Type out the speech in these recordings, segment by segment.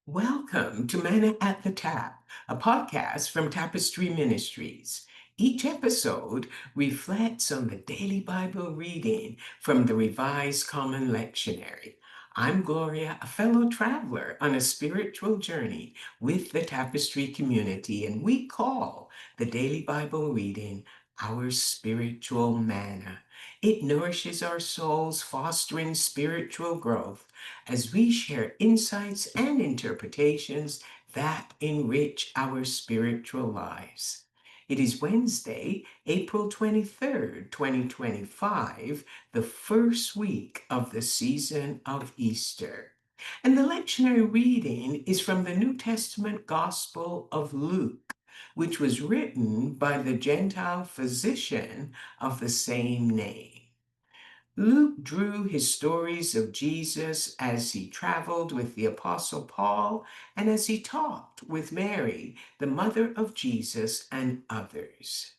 Welcome to Manna at the Tap, a podcast from Tapestry Ministries. Each episode reflects on the daily Bible reading from the Revised Common Lectionary. I'm Gloria, a fellow traveler on a spiritual journey with the Tapestry community, and we call the daily Bible reading our spiritual manna. It nourishes our souls, fostering spiritual growth as we share insights and interpretations that enrich our spiritual lives. It is Wednesday, April 23rd, 2025, the first week of the season of Easter. And the lectionary reading is from the New Testament Gospel of Luke, which was written by the Gentile physician of the same name. Luke drew his stories of Jesus as he traveled with the Apostle Paul and as he talked with Mary, the mother of Jesus, and others.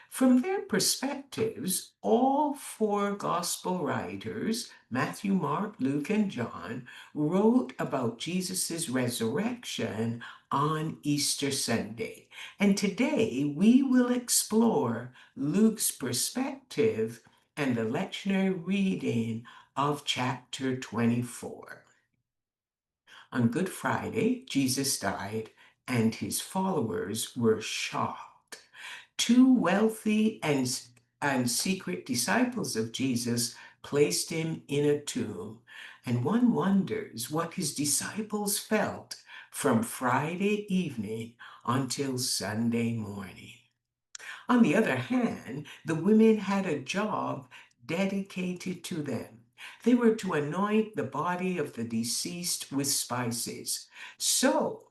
From their perspectives, all four gospel writers, Matthew, Mark, Luke, and John, wrote about Jesus' resurrection on Easter Sunday. And today we will explore Luke's perspective and the lectionary reading of chapter 24. On Good Friday, Jesus died, and his followers were shocked. Two wealthy and secret disciples of Jesus placed him in a tomb, and one wonders what his disciples felt from Friday evening until Sunday morning. On the other hand, the women had a job dedicated to them. They were to anoint the body of the deceased with spices. So,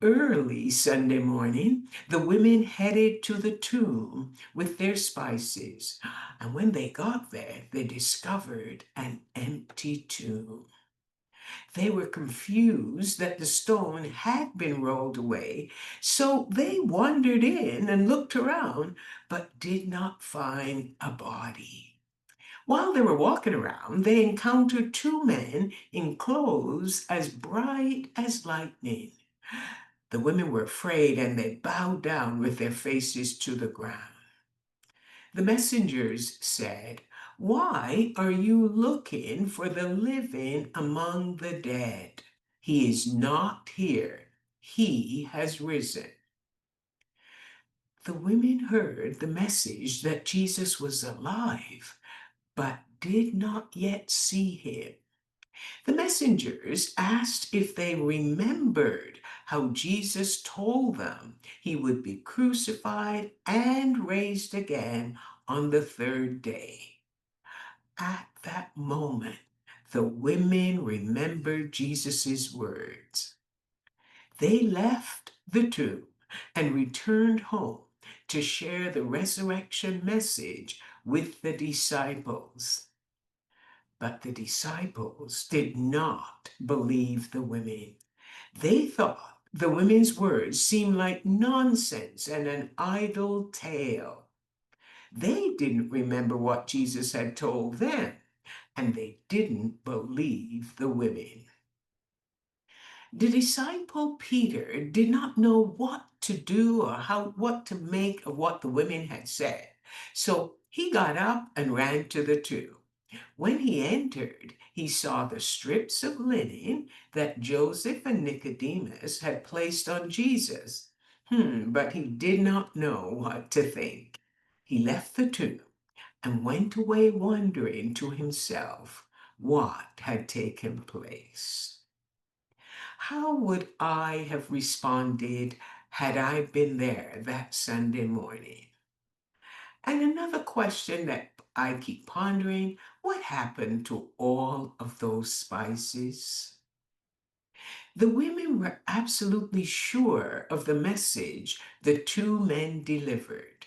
early Sunday morning, the women headed to the tomb with their spices. And when they got there, they discovered an empty tomb. They were confused that the stone had been rolled away, so they wandered in and looked around, but did not find a body. While they were walking around, they encountered two men in clothes as bright as lightning. The women were afraid and they bowed down with their faces to the ground. The messengers said, "Why are you looking for the living among the dead? He is not here. He has risen." The women heard the message that Jesus was alive, but did not yet see him. The messengers asked if they remembered how Jesus told them he would be crucified and raised again on the third day. At that moment, the women remembered Jesus' words. They left the tomb and returned home to share the resurrection message with the disciples. But the disciples did not believe the women. They thought the women's words seemed like nonsense and an idle tale. They didn't remember what Jesus had told them, and they didn't believe the women. The disciple Peter did not know what to do or what to make of what the women had said. So he got up and ran to the tomb. When he entered, he saw the strips of linen that Joseph and Nicodemus had placed on Jesus. But he did not know what to think. He left the tomb and went away wondering to himself what had taken place. How would I have responded had I been there that Sunday morning? And another question that I keep pondering, what happened to all of those spices? The women were absolutely sure of the message the two men delivered.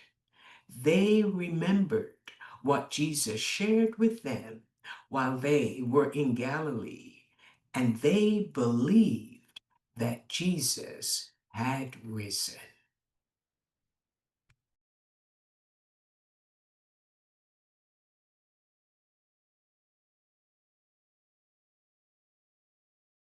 They remembered what Jesus shared with them while they were in Galilee, and they believed that Jesus had risen.